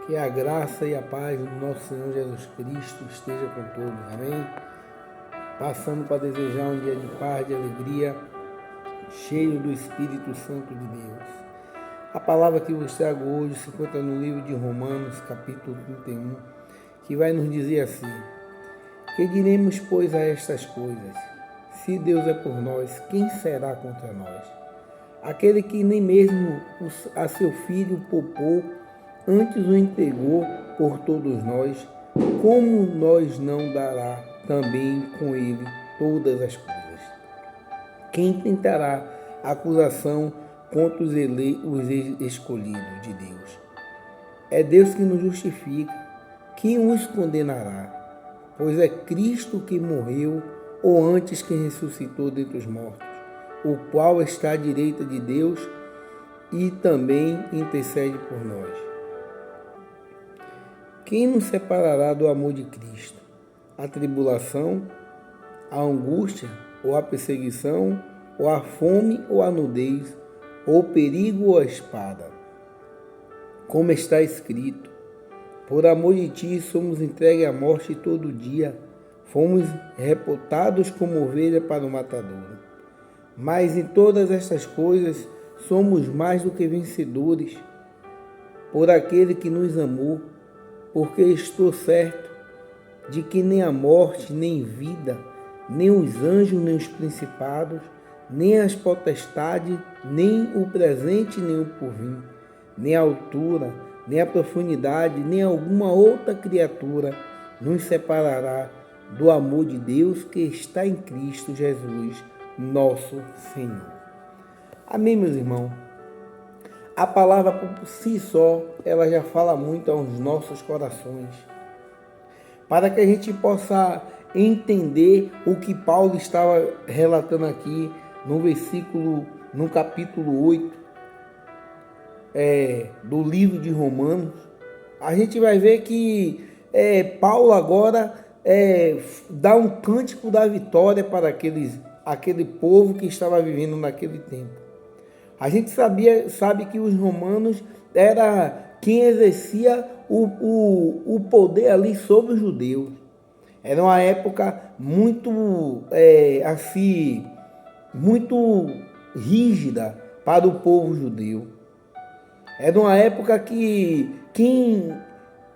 Que a graça e a paz do nosso Senhor Jesus Cristo esteja com todos, amém? Passando para desejar um dia de paz, de alegria, cheio do Espírito Santo de Deus. A palavra que vos trago hoje se encontra no livro de Romanos, capítulo 31, que vai nos dizer assim: que diremos, pois, a estas coisas? Se Deus é por nós, quem será contra nós? Aquele que nem mesmo a seu filho poupou, antes o entregou por todos nós, como nós não dará também com ele todas as coisas? Quem tentará acusação contra os escolhidos de Deus? É Deus que nos justifica. Quem os condenará? Pois é Cristo que morreu, ou antes que ressuscitou dentre os mortos, o qual está à direita de Deus e também intercede por nós. Quem nos separará do amor de Cristo? A tribulação, a angústia, ou a perseguição, ou a fome, ou a nudez, ou o perigo, ou a espada? Como está escrito: por amor de ti somos entregues à morte todo dia, fomos reputados como ovelha para o matadouro. Mas em todas estas coisas somos mais do que vencedores, por aquele que nos amou, porque estou certo de que nem a morte, nem vida, nem os anjos, nem os principados, nem as potestades, nem o presente, nem o porvir, nem a altura, nem a profundidade, nem alguma outra criatura nos separará do amor de Deus que está em Cristo Jesus, nosso Senhor. Amém, meus irmãos? A palavra por si só, ela já fala muito aos nossos corações, para que a gente possa entender o que Paulo estava relatando aqui no capítulo 8 do livro de Romanos. A gente vai ver que Paulo agora dá um cântico da vitória para aquele povo que estava vivendo naquele tempo. A gente sabe que os romanos era quem exercia o poder ali sobre os judeus. Era uma época muito muito rígida para o povo judeu. Era uma época que quem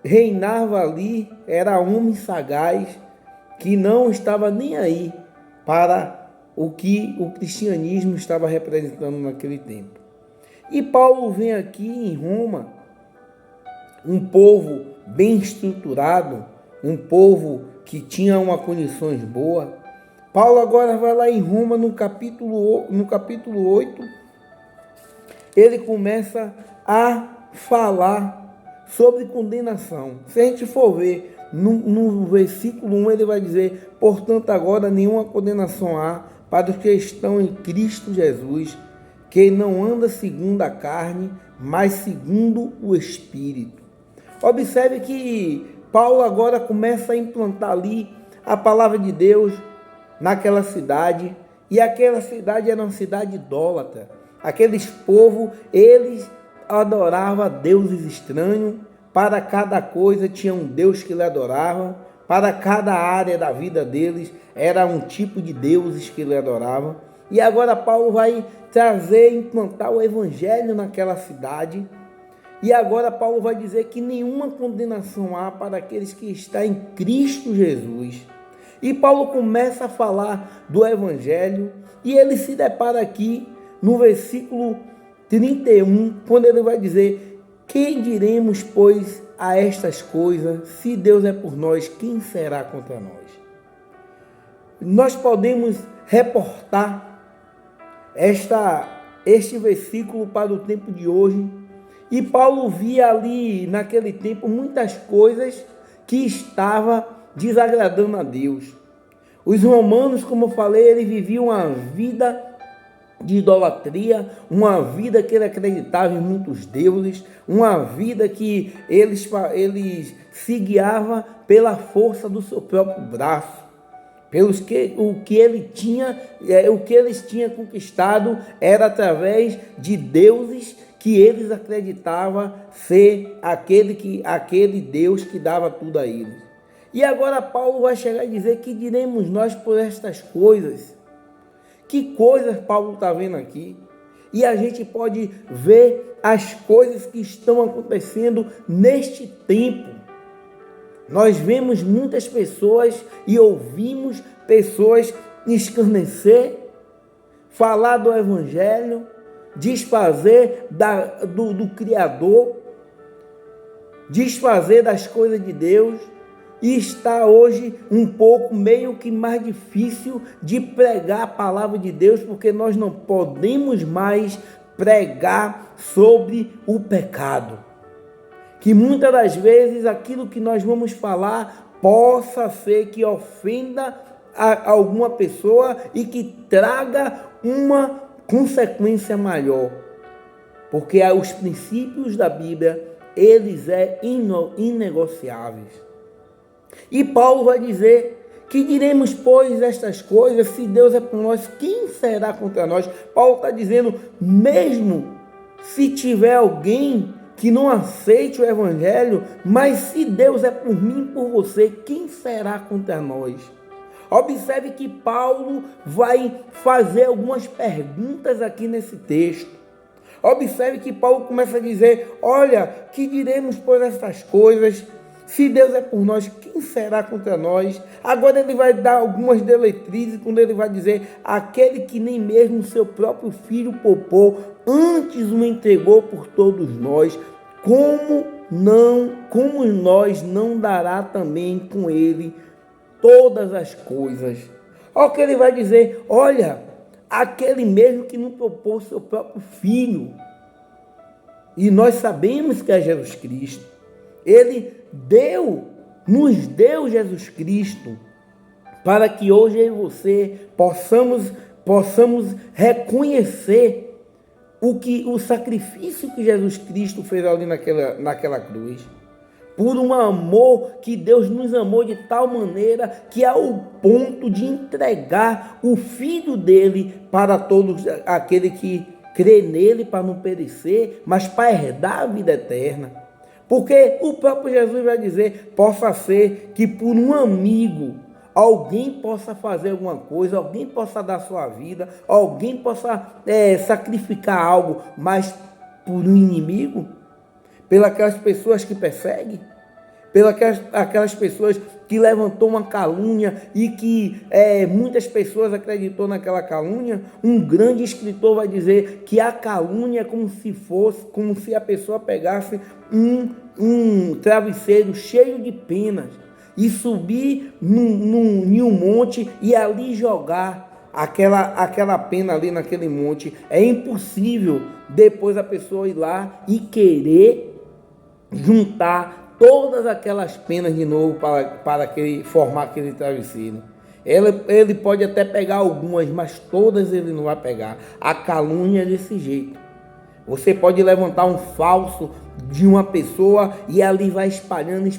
reinava ali era homem sagaz, que não estava nem aí para o que o cristianismo estava representando naquele tempo. E Paulo vem aqui em Roma, um povo bem estruturado, um povo que tinha uma condições boas. Paulo agora vai lá em Roma no capítulo 8, ele começa a falar sobre condenação. Se a gente for ver no versículo 1, ele vai dizer: portanto agora nenhuma condenação há para os que estão em Cristo Jesus, que não anda segundo a carne, mas segundo o Espírito. Observe que Paulo agora começa a implantar ali a palavra de Deus naquela cidade, e aquela cidade era uma cidade idólatra. Aqueles povos, eles adoravam deuses estranhos. Para cada coisa tinha um Deus que ele adorava. Para cada área da vida deles era um tipo de deuses que ele adorava. E agora Paulo vai trazer e implantar o evangelho naquela cidade. E agora Paulo vai dizer que nenhuma condenação há para aqueles que estão em Cristo Jesus. E Paulo começa a falar do evangelho, e ele se depara aqui no versículo 31, quando ele vai dizer: quem diremos, pois, a estas coisas? Se Deus é por nós, quem será contra nós? Nós podemos reportar este versículo para o tempo de hoje, e Paulo via ali naquele tempo muitas coisas que estavam desagradando a Deus. Os romanos, como eu falei, eles viviam uma vida de idolatria, uma vida que ele acreditava em muitos deuses, uma vida que eles se guiavam pela força do seu próprio braço, o que eles tinham conquistado era através de deuses que que eles acreditavam ser aquele Deus que dava tudo a eles. E agora Paulo vai chegar e dizer: que diremos nós por estas coisas? Que coisas Paulo está vendo aqui? E a gente pode ver as coisas que estão acontecendo neste tempo. Nós vemos muitas pessoas e ouvimos pessoas escarnecer, falar do Evangelho, desfazer do Criador, desfazer das coisas de Deus. E está hoje um pouco meio que mais difícil de pregar a palavra de Deus, porque nós não podemos mais pregar sobre o pecado. Que muitas das vezes aquilo que nós vamos falar possa ser que ofenda a alguma pessoa e que traga uma consequência maior. Porque os princípios da Bíblia, eles são inegociáveis. E Paulo vai dizer: que diremos, pois, estas coisas? Se Deus é por nós, quem será contra nós? Paulo está dizendo, mesmo se tiver alguém que não aceite o Evangelho, mas se Deus é por mim e por você, quem será contra nós? Observe que Paulo vai fazer algumas perguntas aqui nesse texto. Observe que Paulo começa a dizer: olha, que diremos por estas coisas? Se Deus é por nós, quem será contra nós? Agora ele vai dar algumas diretrizes, quando ele vai dizer: aquele que nem mesmo seu próprio filho poupou, antes o entregou por todos nós, como nós não dará também com ele todas as coisas? Olha o que ele vai dizer: olha, aquele mesmo que não poupou seu próprio filho, e nós sabemos que é Jesus Cristo. Ele nos deu Jesus Cristo, para que hoje eu e você possamos reconhecer o sacrifício que Jesus Cristo fez ali naquela cruz. Por um amor que Deus nos amou de tal maneira que ao ponto de entregar o Filho dele para todos aquele que crê nele, para não perecer, mas para herdar a vida eterna. Porque o próprio Jesus vai dizer: possa ser que por um amigo alguém possa fazer alguma coisa, alguém possa dar sua vida, alguém possa sacrificar algo, mas por um inimigo, pelas pessoas que perseguem, pelas pessoas que levantou uma calúnia e que muitas pessoas acreditou naquela calúnia. Um grande escritor vai dizer que a calúnia é como se a pessoa pegasse um travesseiro cheio de penas e subir em um monte e ali jogar aquela pena ali naquele monte. É impossível depois a pessoa ir lá e querer juntar todas aquelas penas de novo para formar aquele travesseiro. Ele pode até pegar algumas, mas todas ele não vai pegar. A calúnia é desse jeito. Você pode levantar um falso de uma pessoa e ali vai espalhando,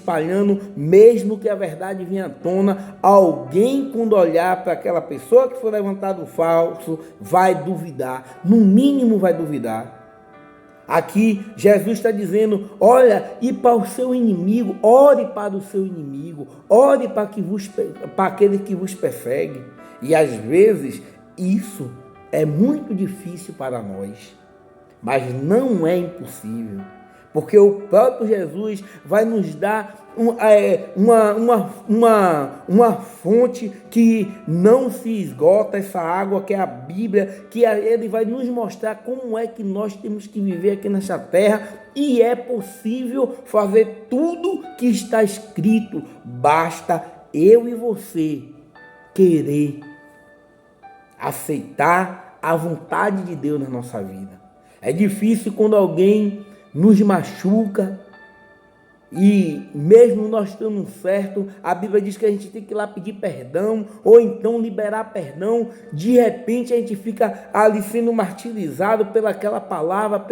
mesmo que a verdade venha à tona, alguém, quando olhar para aquela pessoa que foi levantado falso, vai duvidar, no mínimo vai duvidar. Aqui Jesus está dizendo: olha, e para o seu inimigo, ore para o seu inimigo, ore para aquele que vos persegue. E às vezes isso é muito difícil para nós, mas não é impossível, porque o próprio Jesus vai nos dar uma fonte que não se esgota, essa água que é a Bíblia, que ele vai nos mostrar como é que nós temos que viver aqui nessa terra, e é possível fazer tudo que está escrito. Basta eu e você querer aceitar a vontade de Deus na nossa vida. É difícil quando alguém nos machuca, e mesmo nós estando certo, a Bíblia diz que a gente tem que ir lá pedir perdão, ou então liberar perdão. De repente a gente fica ali sendo martirizado pelaquela palavra,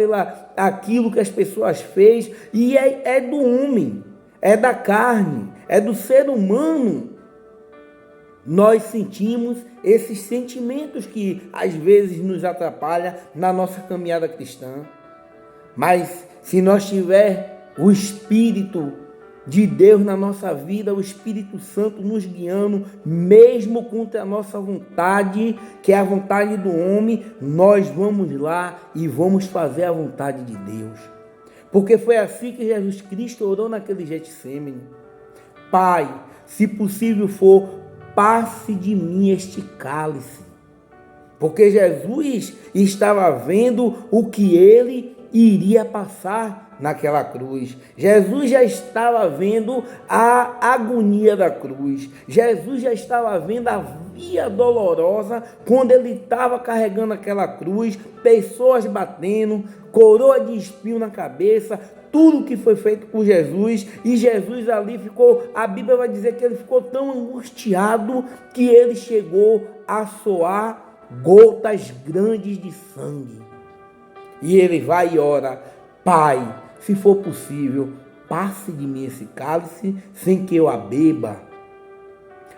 aquilo que as pessoas fez, e é do homem, é da carne, é do ser humano. Nós sentimos esses sentimentos que às vezes nos atrapalham na nossa caminhada cristã. Mas se nós tiver o Espírito de Deus na nossa vida, o Espírito Santo nos guiando, mesmo contra a nossa vontade, que é a vontade do homem, nós vamos lá e vamos fazer a vontade de Deus. Porque foi assim que Jesus Cristo orou naquele Getsêmani. Pai, se possível for, passe de mim este cálice. Porque Jesus estava vendo o que ele iria passar naquela cruz. Jesus já estava vendo a agonia da cruz. Jesus já estava vendo a via dolorosa quando ele estava carregando aquela cruz, pessoas batendo, coroa de espinho na cabeça, tudo que foi feito por Jesus. E Jesus ali ficou, a Bíblia vai dizer que ele ficou tão angustiado que ele chegou a suar gotas grandes de sangue. E ele vai e ora: Pai, se for possível, passe de mim esse cálice sem que eu a beba.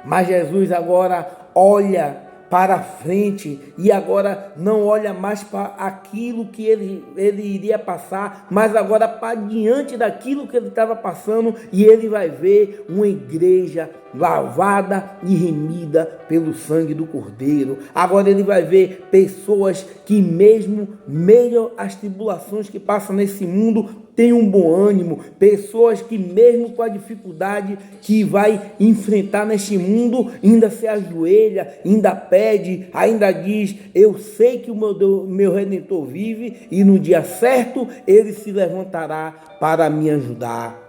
Mas Jesus agora olha para frente e agora não olha mais para aquilo que ele iria passar, mas agora para diante daquilo que ele estava passando, e ele vai ver uma igreja lavada e remida pelo sangue do Cordeiro. Agora ele vai ver pessoas que mesmo meio às tribulações que passam nesse mundo, tem um bom ânimo, pessoas que mesmo com a dificuldade que vai enfrentar neste mundo, ainda se ajoelha, ainda pede, ainda diz: eu sei que o meu Redentor vive e no dia certo ele se levantará para me ajudar.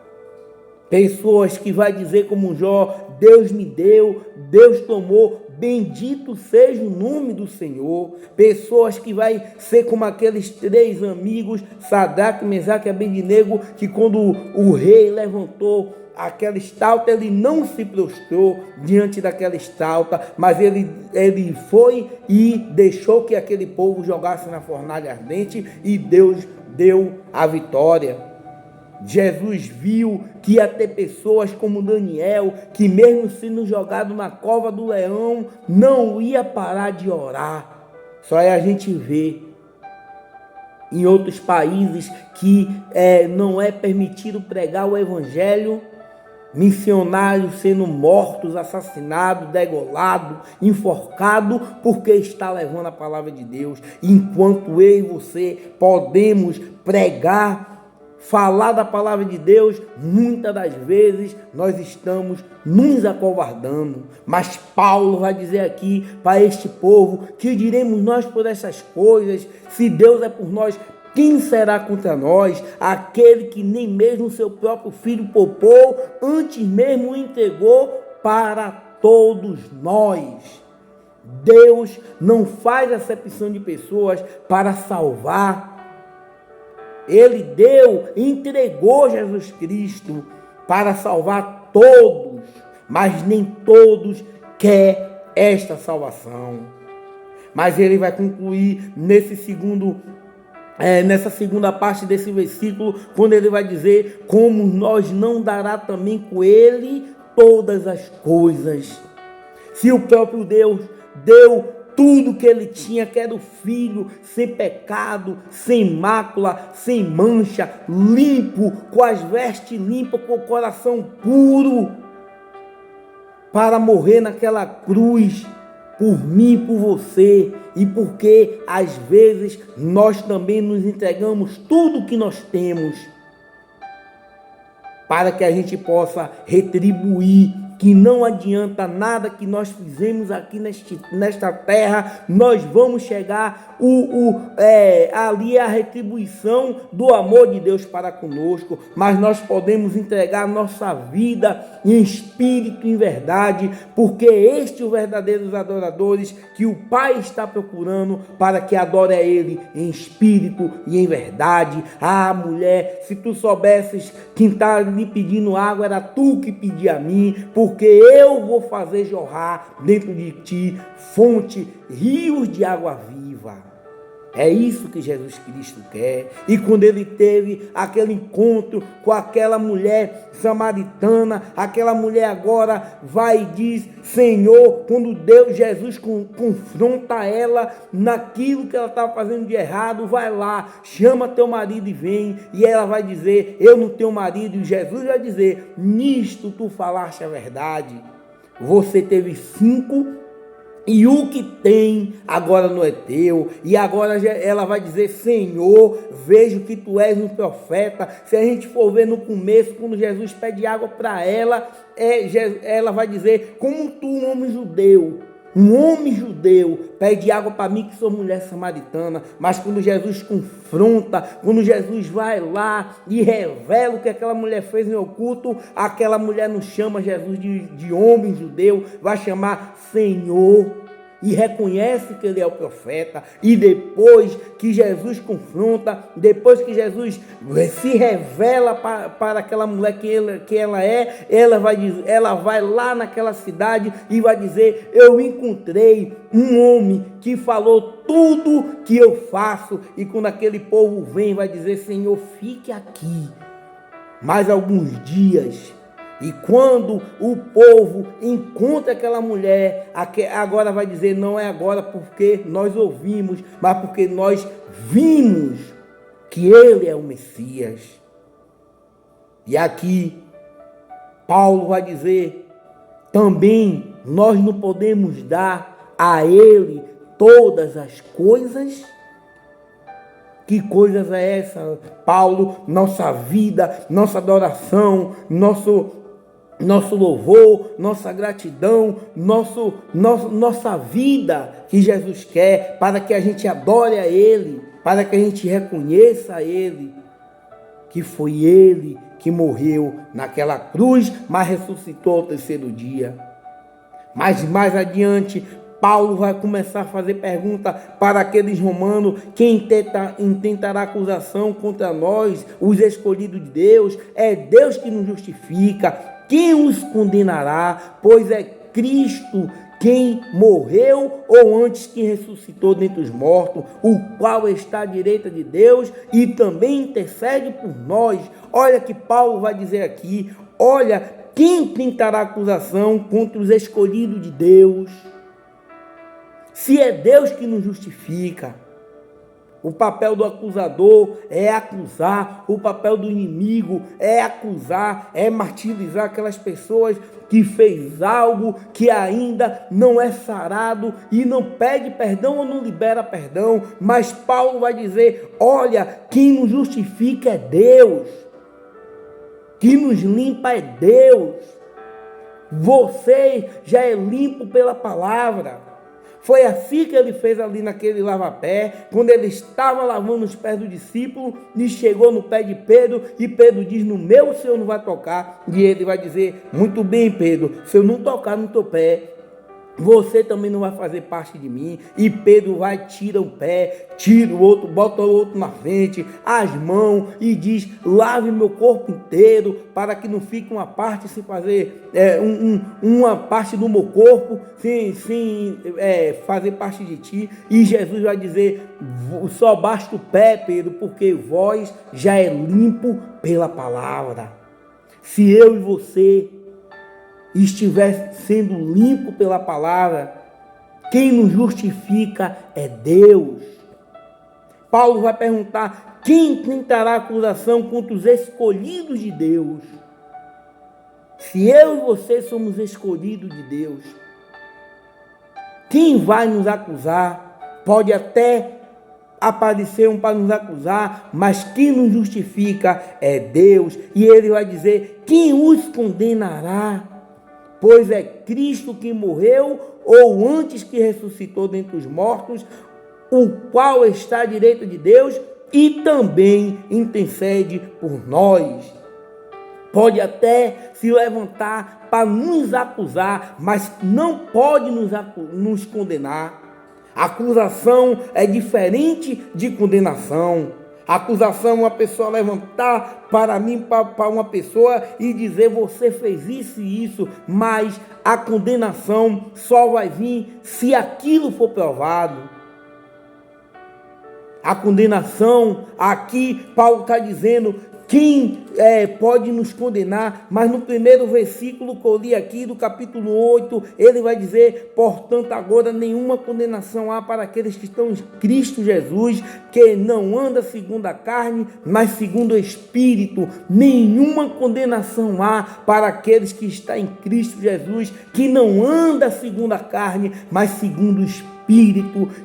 Pessoas que vai dizer como Jó: Deus me deu, Deus tomou, bendito seja o nome do Senhor. Pessoas que vai ser como aqueles 3 amigos, Sadraque, Mesaque e Abednego, que quando o rei levantou aquela estalta, ele não se prostrou diante daquela estalta, mas ele foi e deixou que aquele povo jogasse na fornalha ardente, e Deus deu a vitória. Jesus viu que ia ter pessoas como Daniel, que mesmo sendo jogado na cova do leão, não ia parar de orar. Só é a gente ver em outros países que não é permitido pregar o evangelho, missionários sendo mortos, assassinados, degolados, enforcados, porque está levando a palavra de Deus. Enquanto eu e você podemos pregar, falar da palavra de Deus, muitas das vezes nós estamos nos acovardando. Mas Paulo vai dizer aqui para este povo: que diremos nós por essas coisas? Se Deus é por nós, quem será contra nós? Aquele que nem mesmo seu próprio filho poupou, antes mesmo o entregou para todos nós. Deus não faz acepção de pessoas para salvar. Ele entregou Jesus Cristo para salvar todos, mas nem todos querem esta salvação. Mas ele vai concluir nessa segunda parte desse versículo, quando ele vai dizer: como nós não dará também com ele todas as coisas. Se o próprio Deus deu tudo que ele tinha, que era o Filho, sem pecado, sem mácula, sem mancha, limpo, com as vestes limpas, com o coração puro, para morrer naquela cruz, por mim e por você, e porque às vezes nós também nos entregamos tudo que nós temos, para que a gente possa retribuir, que não adianta nada que nós fizemos aqui nesta terra, nós vamos chegar ali a retribuição do amor de Deus para conosco, mas nós podemos entregar nossa vida em espírito e em verdade, porque este é o verdadeiros adoradores que o Pai está procurando, para que adore a Ele em espírito e em verdade. Ah, mulher, se tu soubesses quem está lhe pedindo água, era tu que pedia a mim, porque eu vou fazer jorrar dentro de ti fonte, rios de água viva. É isso que Jesus Cristo quer. E quando ele teve aquele encontro com aquela mulher samaritana, aquela mulher agora vai e diz: Senhor, quando Jesus confronta ela naquilo que ela estava fazendo de errado, vai lá, chama teu marido e vem. E ela vai dizer: eu não tenho marido. E Jesus vai dizer: nisto tu falaste a verdade. Você teve 5 e o que tem agora não é teu. E agora ela vai dizer: Senhor, vejo que tu és um profeta. Se a gente for ver no começo, quando Jesus pede água para ela, ela vai dizer: como tu, um homem judeu, pede água para mim que sou mulher samaritana. Mas quando Jesus confronta, quando Jesus vai lá e revela o que aquela mulher fez em oculto, aquela mulher não chama Jesus de homem judeu, vai chamar Senhor. E reconhece que ele é o profeta. E depois que Jesus confronta, depois que Jesus se revela para aquela mulher que ela é, ela vai lá naquela cidade e vai dizer: eu encontrei um homem que falou tudo que eu faço. E quando aquele povo vem, vai dizer: Senhor, fique aqui mais alguns dias. E quando o povo encontra aquela mulher, agora vai dizer: não é agora porque nós ouvimos, mas porque nós vimos que ele é o Messias. E aqui Paulo vai dizer também: nós não podemos dar a ele todas as coisas. Que coisas é essa, Paulo? Nossa vida, nossa adoração, nosso louvor, nossa gratidão, nossa vida que Jesus quer, para que a gente adore a Ele, para que a gente reconheça a Ele, que foi Ele que morreu naquela cruz, mas ressuscitou ao 3º dia. Mas mais adiante, Paulo vai começar a fazer pergunta para aqueles romanos: quem intentará acusação contra nós, os escolhidos de Deus? É Deus que nos justifica. Quem os condenará? Pois é Cristo quem morreu, ou antes que ressuscitou dentre os mortos, o qual está à direita de Deus e também intercede por nós. Olha que Paulo vai dizer aqui: olha, quem tentará acusação contra os escolhidos de Deus? Se é Deus que nos justifica. O papel do acusador é acusar, o papel do inimigo é acusar, é martirizar aquelas pessoas que fez algo que ainda não é sarado e não pede perdão ou não libera perdão. Mas Paulo vai dizer: olha, quem nos justifica é Deus, quem nos limpa é Deus. Você já é limpo pela palavra. Foi assim que ele fez ali naquele lava-pé, quando ele estava lavando os pés do discípulo, e chegou no pé de Pedro, e Pedro diz: no meu o Senhor não vai tocar. E ele vai dizer: muito bem, Pedro, se eu não tocar no teu pé, você também não vai fazer parte de mim. E Pedro vai, tira um pé, tira o outro, bota o outro na frente, as mãos, e diz: lave meu corpo inteiro, para que não fique uma parte sem fazer, uma parte do meu corpo sem fazer parte de ti. E Jesus vai dizer: só basta o pé, Pedro, porque vós já é limpo pela palavra. Se eu e você estiver sendo limpo pela palavra, quem nos justifica é Deus. Paulo vai perguntar: quem tentará acusação contra os escolhidos de Deus? Se eu e você somos escolhidos de Deus, quem vai nos acusar? Pode até aparecer um para nos acusar, mas quem nos justifica é Deus. E ele vai dizer: quem os condenará? Pois é Cristo que morreu, ou antes que ressuscitou dentre os mortos, o qual está à direita de Deus e também intercede por nós. Pode até se levantar para nos acusar, mas não pode nos condenar. Acusação é diferente de condenação. Acusação é uma pessoa levantar para mim, para uma pessoa e dizer: você fez isso e isso, mas a condenação só vai vir se aquilo for provado. A condenação, aqui Paulo está dizendo, quem pode nos condenar? Mas no primeiro versículo que eu li aqui, do capítulo 8, ele vai dizer, portanto agora nenhuma condenação há para aqueles que estão em Cristo Jesus, que não anda segundo a carne, mas segundo o Espírito. Nenhuma condenação há para aqueles que estão em Cristo Jesus, que não anda segundo a carne, mas segundo o Espírito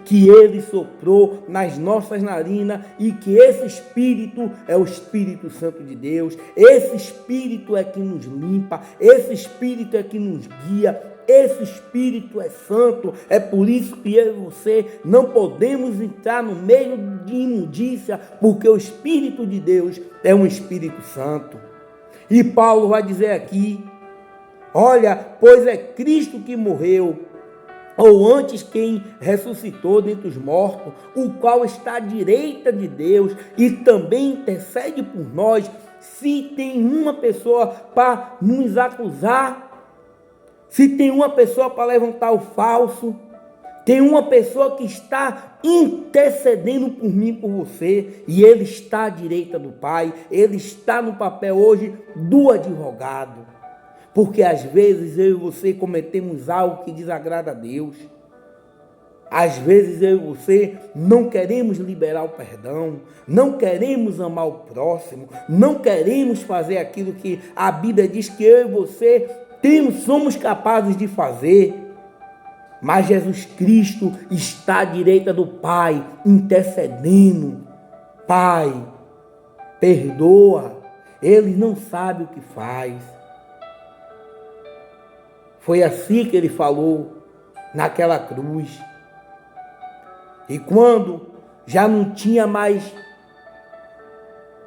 que ele soprou nas nossas narinas, e que esse Espírito é o Espírito Santo de Deus. Esse Espírito é que nos limpa, esse Espírito é que nos guia, esse Espírito é santo. É por isso que eu e você não podemos entrar no meio de imundícia, porque o Espírito de Deus é um Espírito Santo. E Paulo vai dizer aqui, olha, pois é Cristo que morreu, ou antes quem ressuscitou dentre os mortos, o qual está à direita de Deus e também intercede por nós. Se tem uma pessoa para nos acusar, se tem uma pessoa para levantar o falso, tem uma pessoa que está intercedendo por mim, por você, e ele está à direita do Pai, ele está no papel hoje do advogado. Porque às vezes eu e você cometemos algo que desagrada a Deus. Às vezes eu e você não queremos liberar o perdão, não queremos amar o próximo, não queremos fazer aquilo que a Bíblia diz que eu e você somos capazes de fazer. Mas Jesus Cristo está à direita do Pai, intercedendo. Pai, perdoa, ele não sabe o que faz. Foi assim que ele falou naquela cruz. E quando já não tinha mais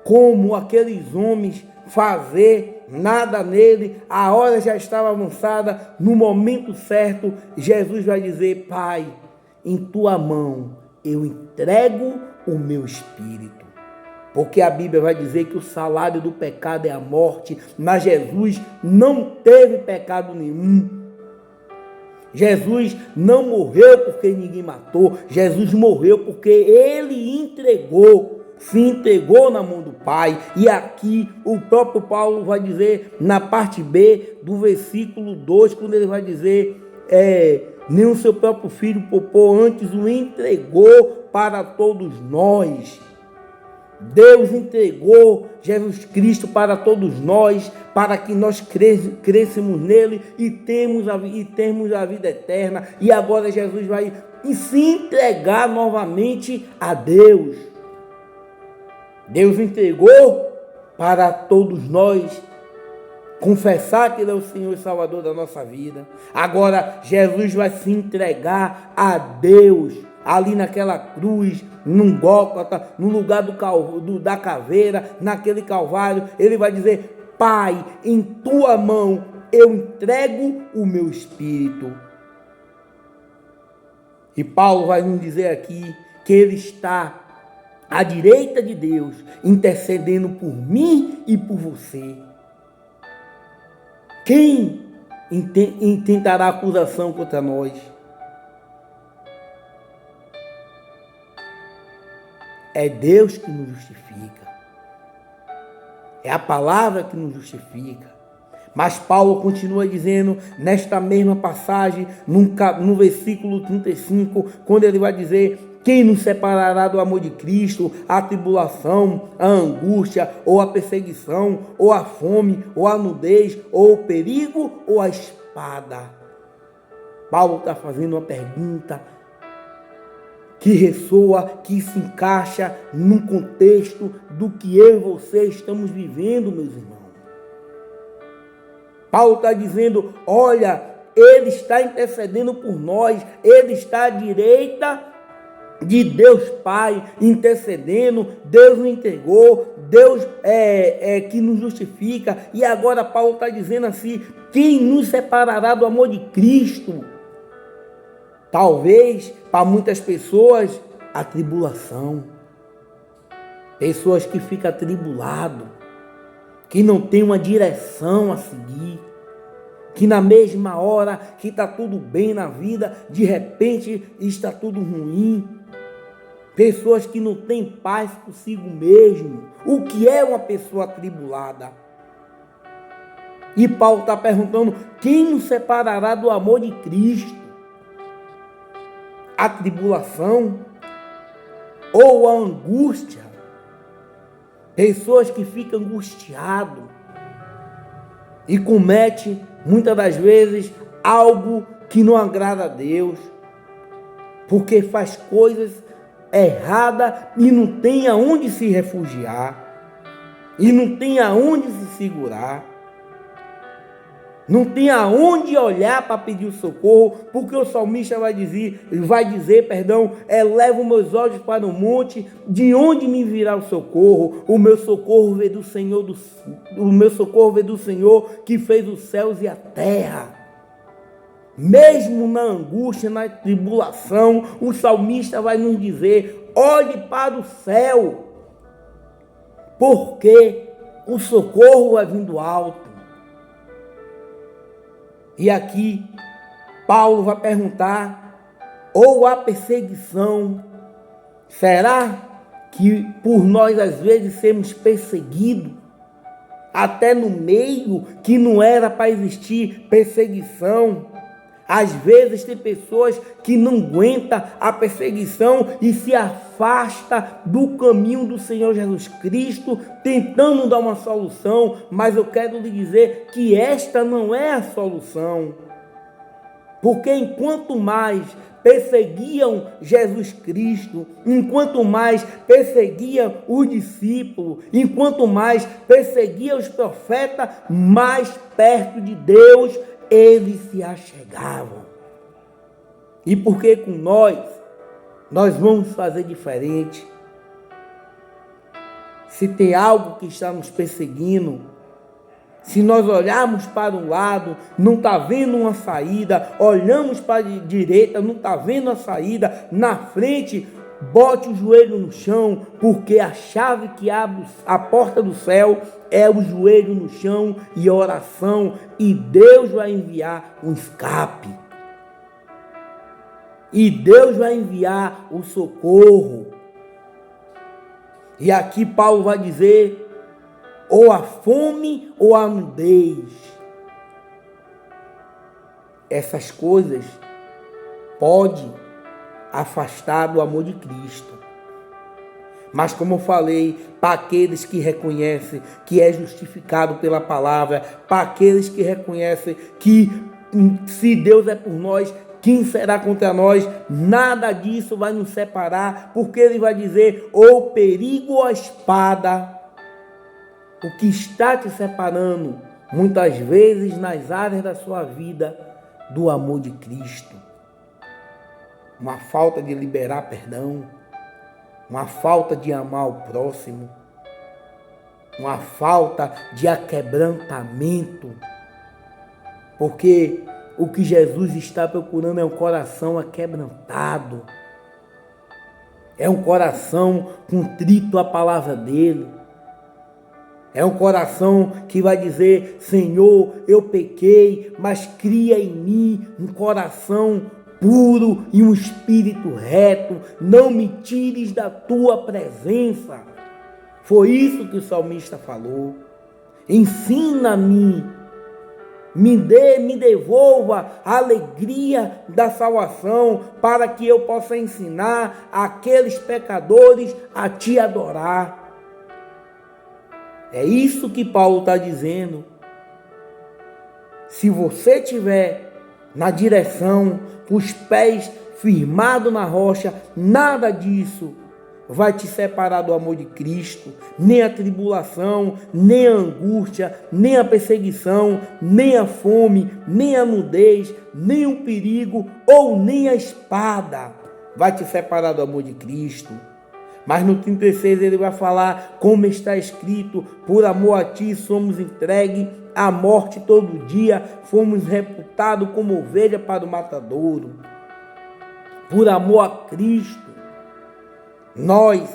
como aqueles homens fazer nada nele, a hora já estava avançada, no momento certo, Jesus vai dizer, Pai, em tua mão eu entrego o meu espírito. Porque a Bíblia vai dizer que o salário do pecado é a morte, mas Jesus não teve pecado nenhum. Jesus não morreu porque ninguém matou, Jesus morreu porque ele se entregou na mão do Pai. E aqui o próprio Paulo vai dizer, na parte B do versículo 2, quando ele vai dizer, nem o seu próprio filho poupou, antes o entregou para todos nós. Deus entregou Jesus Cristo para todos nós, para que nós crescemos nele e termos a vida eterna. E agora Jesus vai se entregar novamente a Deus. Deus entregou para todos nós confessar que ele é o Senhor e Salvador da nossa vida. Agora Jesus vai se entregar a Deus ali naquela cruz, num Gólgota, no lugar da caveira, naquele Calvário. Ele vai dizer, Pai, em tua mão eu entrego o meu espírito. E Paulo vai nos dizer aqui que ele está à direita de Deus, intercedendo por mim e por você. Quem intentará acusação contra nós? É Deus que nos justifica. É a palavra que nos justifica. Mas Paulo continua dizendo, nesta mesma passagem, no versículo 35, quando ele vai dizer, quem nos separará do amor de Cristo? A tribulação, a angústia, ou a perseguição, ou a fome, ou a nudez, ou o perigo, ou a espada? Paulo está fazendo uma pergunta que ressoa, que se encaixa num contexto do que eu e você estamos vivendo, meus irmãos. Paulo está dizendo, olha, ele está intercedendo por nós, ele está à direita de Deus Pai, intercedendo, Deus nos entregou, Deus que nos justifica. E agora Paulo está dizendo assim, quem nos separará do amor de Cristo? Talvez, para muitas pessoas, a tribulação. Pessoas que ficam atribuladas, que não tem uma direção a seguir, que na mesma hora que está tudo bem na vida, de repente está tudo ruim. pessoas que não têm paz consigo mesmo. O que é uma pessoa atribulada? E Paulo está perguntando: quem nos separará do amor de Cristo? A tribulação ou a angústia? Pessoas que ficam angustiadas e cometem, muitas das vezes, algo que não agrada a Deus, porque faz coisas erradas e não tem aonde se refugiar, e não tem aonde se segurar, não tem aonde olhar para pedir o socorro, porque o salmista vai dizer, eleva os meus olhos para o monte, de onde me virá o socorro? O meu socorro vem do Senhor, que fez os céus e a terra. Mesmo na angústia, na tribulação, o salmista vai nos dizer: olhe para o céu, porque o socorro vai vir do alto. E aqui Paulo vai perguntar: ou a perseguição, será que por nós às vezes sermos perseguidos, até no meio que não era para existir perseguição? Às vezes tem pessoas que não aguentam a perseguição e se afasta do caminho do Senhor Jesus Cristo, tentando dar uma solução, mas eu quero lhe dizer que esta não é a solução. Porque enquanto mais perseguiam Jesus Cristo, enquanto mais perseguiam os discípulos, enquanto mais perseguiam os profetas, mais perto de Deus eles se achegavam. E porque com nós vamos fazer diferente? Se tem algo que está nos perseguindo, se nós olharmos para um lado, não está vendo uma saída, olhamos para a direita, não está vendo a saída, na frente, bote o joelho no chão, porque a chave que abre a porta do céu é o joelho no chão e a oração, e Deus vai enviar um escape. E Deus vai enviar o socorro. E aqui Paulo vai dizer: ou a fome ou a nudez. Essas coisas podem afastar do amor de Cristo. Mas como eu falei, para aqueles que reconhecem que é justificado pela palavra, para aqueles que reconhecem que se Deus é por nós, quem será contra nós? Nada disso vai nos separar, porque ele vai dizer: ou perigo ou a espada. O que está te separando, muitas vezes nas áreas da sua vida, do amor de Cristo? Uma falta de liberar perdão, uma falta de amar o próximo, uma falta de aquebrantamento, porque o que Jesus está procurando é um coração aquebrantado, é um coração contrito à palavra dele, é um coração que vai dizer: Senhor, eu pequei, mas cria em mim um coração puro e um espírito reto, não me tires da tua presença. Foi isso que o salmista falou. Ensina-me, me devolva a alegria da salvação, para que eu possa ensinar aqueles pecadores a te adorar. É isso que Paulo está dizendo. Se você tiver na direção, os pés firmados na rocha, nada disso vai te separar do amor de Cristo, nem a tribulação, nem a angústia, nem a perseguição, nem a fome, nem a nudez, nem o perigo ou nem a espada vai te separar do amor de Cristo. Mas no 36 ele vai falar, como está escrito: por amor a ti somos entregues à morte todo dia, fomos reputados como ovelha para o matadouro. Por amor a Cristo, nós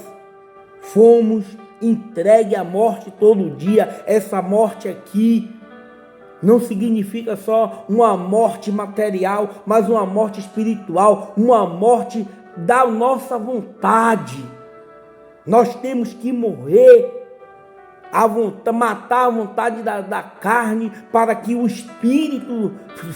fomos entregues à morte todo dia. Essa morte aqui não significa só uma morte material, mas uma morte espiritual, uma morte da nossa vontade. Nós temos que morrer, matar a vontade da carne, para que o espírito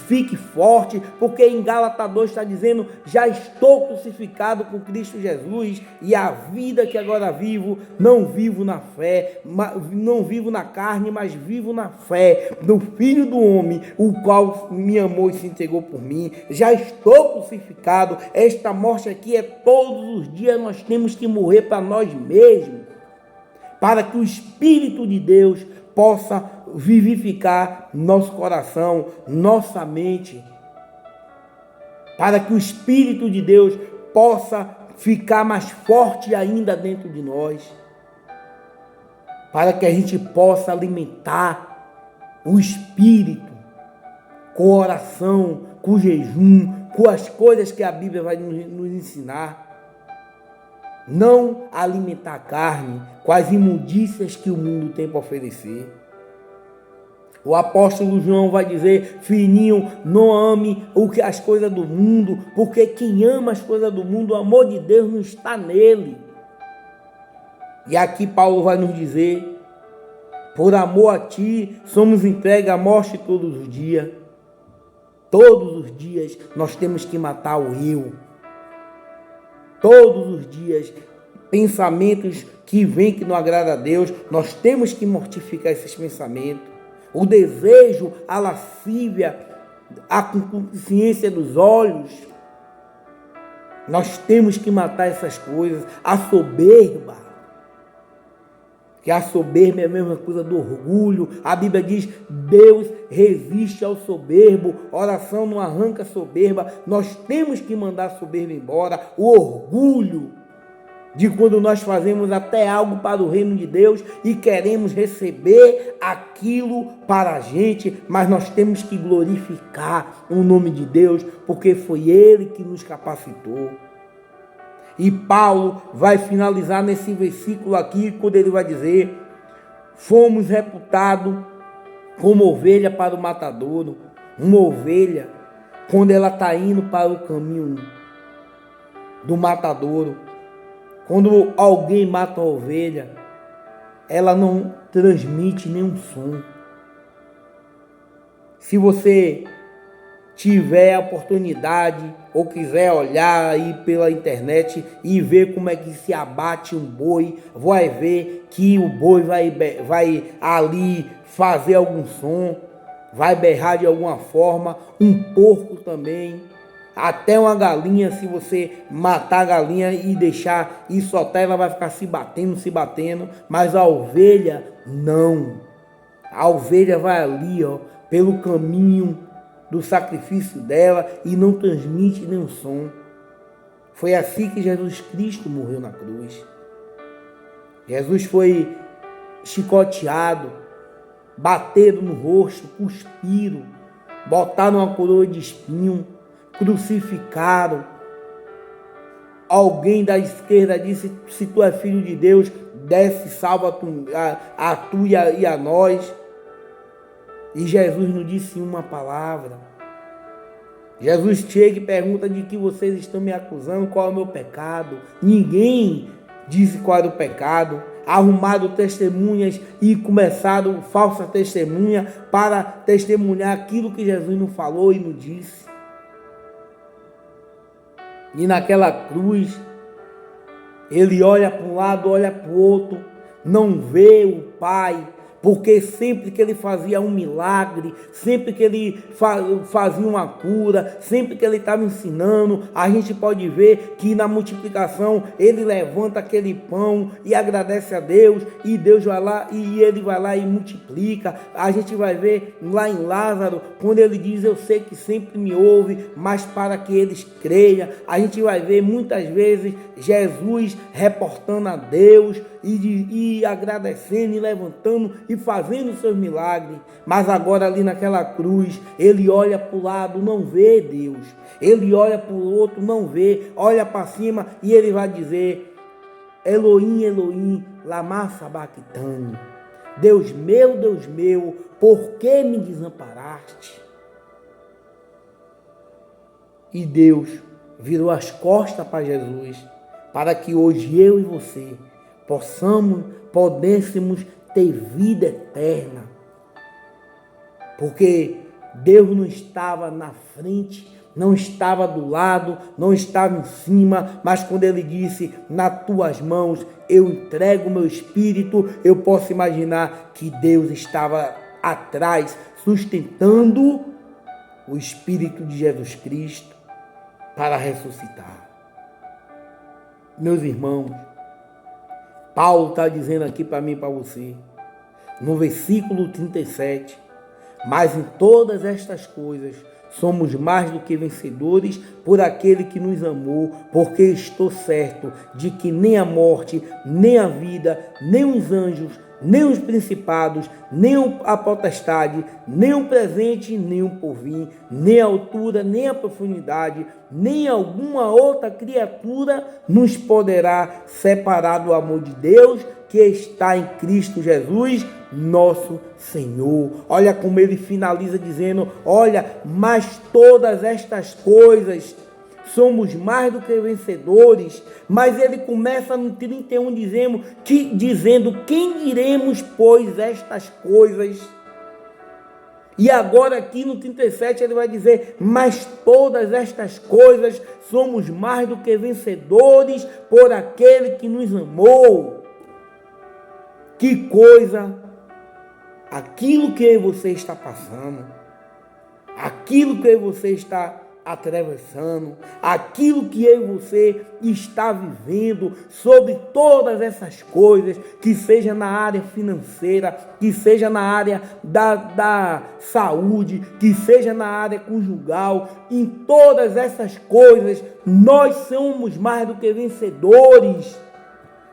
fique forte, porque em Gálatas 2 está dizendo: já estou crucificado com Cristo Jesus, e a vida que agora vivo, não vivo na fé, não vivo na carne, mas vivo na fé do Filho do Homem, o qual me amou e se entregou por mim. Já estou crucificado. Esta morte aqui é todos os dias. Nós temos que morrer para nós mesmos, para que o Espírito de Deus possa vivificar nosso coração, nossa mente, para que o Espírito de Deus possa ficar mais forte ainda dentro de nós, para que a gente possa alimentar o Espírito com oração, com jejum, com as coisas que a Bíblia vai nos ensinar. Não alimentar a carne com as imundícias que o mundo tem para oferecer. O apóstolo João vai dizer: filhinho, não ame as coisas do mundo, porque quem ama as coisas do mundo, o amor de Deus não está nele. E aqui Paulo vai nos dizer: por amor a ti, somos entregues à morte todos os dias. Todos os dias nós temos que matar o eu. Todos os dias, pensamentos que vêm que não agrada a Deus, nós temos que mortificar esses pensamentos. O desejo, a lascívia, a concupiscência dos olhos, nós temos que matar essas coisas. A soberba, que a soberba é a mesma coisa do orgulho. A Bíblia diz: Deus resiste ao soberbo, oração não arranca soberba. Nós temos que mandar a soberba embora. O orgulho de quando nós fazemos até algo para o reino de Deus e queremos receber aquilo para a gente, mas nós temos que glorificar o nome de Deus, porque foi Ele que nos capacitou. E Paulo vai finalizar nesse versículo aqui, quando ele vai dizer: fomos reputados como ovelha para o matadouro. Uma ovelha, quando ela está indo para o caminho do matadouro, quando alguém mata a ovelha, ela não transmite nenhum som. Se você tiver a oportunidade ou quiser olhar aí pela internet e ver como é que se abate um boi, vai ver que o boi vai ali fazer algum som, vai berrar de alguma forma. Um porco também, até uma galinha, se você matar a galinha e deixar e soltar, ela vai ficar se batendo, mas a ovelha não. A ovelha vai ali, ó, pelo caminho do sacrifício dela e não transmite nenhum som. Foi assim que Jesus Cristo morreu na cruz. Jesus foi chicoteado, bateram no rosto, cuspiram, botaram uma coroa de espinho, crucificaram. Alguém da esquerda disse: se tu és filho de Deus, desce, salva a tu e a nós. E Jesus não disse uma palavra. Jesus chega e pergunta: de que vocês estão me acusando? Qual é o meu pecado? Ninguém disse qual era o pecado. Arrumaram testemunhas e começaram falsa testemunha para testemunhar aquilo que Jesus não falou e não disse. E naquela cruz, ele olha para um lado, olha para o outro, não vê o Pai, porque sempre que ele fazia um milagre, sempre que ele fazia uma cura, sempre que ele estava ensinando, a gente pode ver que na multiplicação ele levanta aquele pão e agradece a Deus, e Deus vai lá e ele vai lá e multiplica. A gente vai ver lá em Lázaro, quando ele diz: eu sei que sempre me ouve, mas para que eles creiam. A gente vai ver muitas vezes Jesus reportando a Deus e agradecendo e levantando e fazendo os seus milagres. Mas agora ali naquela cruz, ele olha para o lado, não vê Deus. Ele olha para o outro, não vê. Olha para cima e ele vai dizer: Elohim, Elohim, lama sabachthani. Deus meu, por que me desamparaste? E Deus virou as costas para Jesus, para que hoje eu e você pudéssemos ter vida eterna. Porque Deus não estava na frente, não estava do lado, não estava em cima, mas quando ele disse, nas tuas mãos eu entrego o meu espírito, eu posso imaginar que Deus estava atrás, sustentando o espírito de Jesus Cristo para ressuscitar. Meus irmãos, Paulo está dizendo aqui para mim e para você, no versículo 37, mas em todas estas coisas somos mais do que vencedores por aquele que nos amou, porque estou certo de que nem a morte, nem a vida, nem os anjos, nem os principados, nem a potestade, nem o presente, nem o porvir, nem a altura, nem a profundidade, nem alguma outra criatura nos poderá separar do amor de Deus que está em Cristo Jesus, nosso Senhor. Olha como ele finaliza dizendo, olha, mas todas estas coisas somos mais do que vencedores, mas ele começa no 31 dizendo, quem diremos, pois, estas coisas? E agora aqui no 37 ele vai dizer, mas todas estas coisas somos mais do que vencedores por aquele que nos amou. Que coisa, aquilo que você está passando, aquilo que você está atravessando, aquilo que eu e você está vivendo, sobre todas essas coisas, que seja na área financeira, que seja na área da saúde, que seja na área conjugal, em todas essas coisas, nós somos mais do que vencedores.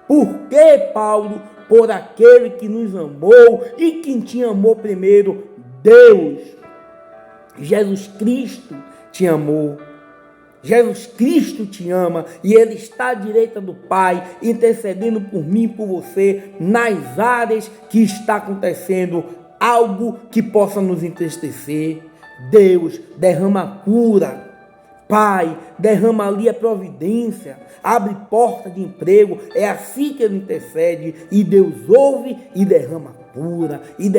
Por que, Paulo? Por aquele que nos amou, e quem te amou primeiro? Deus. Jesus Cristo te amou. Jesus Cristo te ama e Ele está à direita do Pai, intercedendo por mim e por você, nas áreas que está acontecendo algo que possa nos entristecer. Deus derrama a cura. Pai, derrama ali a providência, abre porta de emprego, é assim que Ele intercede, e Deus ouve e derrama cura, e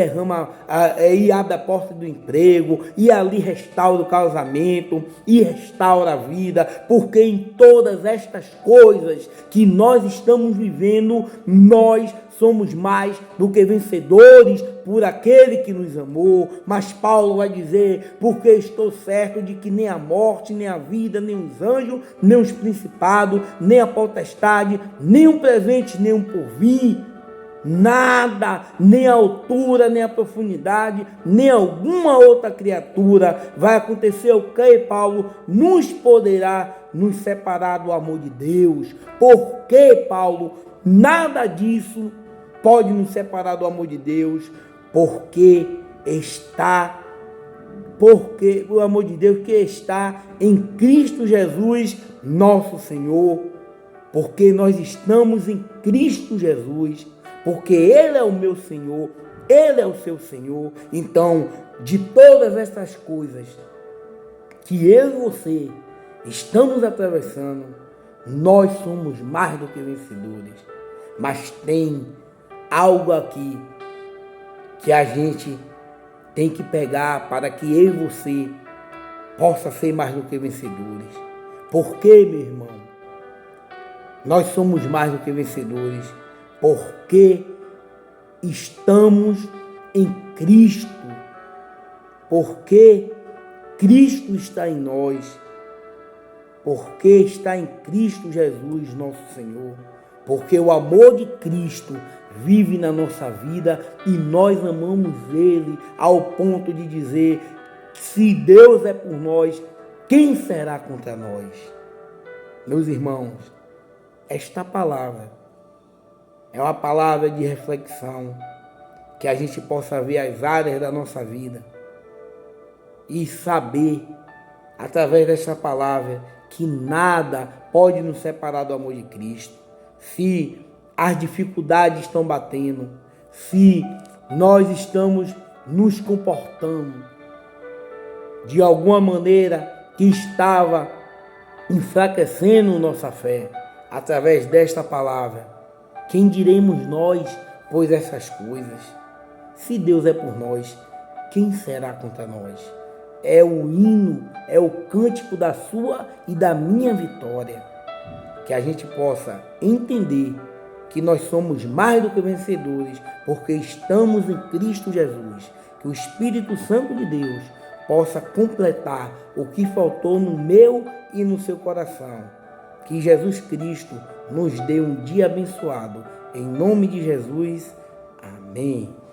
e abre a porta do emprego, e ali restaura o casamento, e restaura a vida, porque em todas estas coisas que nós estamos vivendo, nós somos mais do que vencedores por aquele que nos amou. Mas Paulo vai dizer, porque estou certo de que nem a morte, nem a vida, nem os anjos, nem os principados, nem a potestade, nem o presente, nem o porvir, nada, nem a altura, nem a profundidade, nem alguma outra criatura vai acontecer o que, Paulo, nos poderá nos separar do amor de Deus. Porque, Paulo, nada disso pode nos separar do amor de Deus, porque o amor de Deus que está em Cristo Jesus, nosso Senhor, porque nós estamos em Cristo Jesus, porque Ele é o meu Senhor, Ele é o seu Senhor. Então, de todas essas coisas que eu e você estamos atravessando, nós somos mais do que vencedores. Mas tem algo aqui que a gente tem que pegar para que eu e você possa ser mais do que vencedores. Por quê, meu irmão? Nós somos mais do que vencedores porque estamos em Cristo, porque Cristo está em nós, porque está em Cristo Jesus, nosso Senhor, porque o amor de Cristo vive na nossa vida e nós amamos Ele ao ponto de dizer, se Deus é por nós, quem será contra nós? Meus irmãos, esta palavra é uma palavra de reflexão, que a gente possa ver as áreas da nossa vida e saber, através dessa palavra, que nada pode nos separar do amor de Cristo. Se as dificuldades estão batendo, se nós estamos nos comportando de alguma maneira que estava enfraquecendo nossa fé através desta palavra. Quem diremos nós, pois, essas coisas? Se Deus é por nós, quem será contra nós? É o hino, é o cântico da sua e da minha vitória. Que a gente possa entender que nós somos mais do que vencedores, porque estamos em Cristo Jesus. Que o Espírito Santo de Deus possa completar o que faltou no meu e no seu coração. Que Jesus Cristo nos dê um dia abençoado. Em nome de Jesus, amém.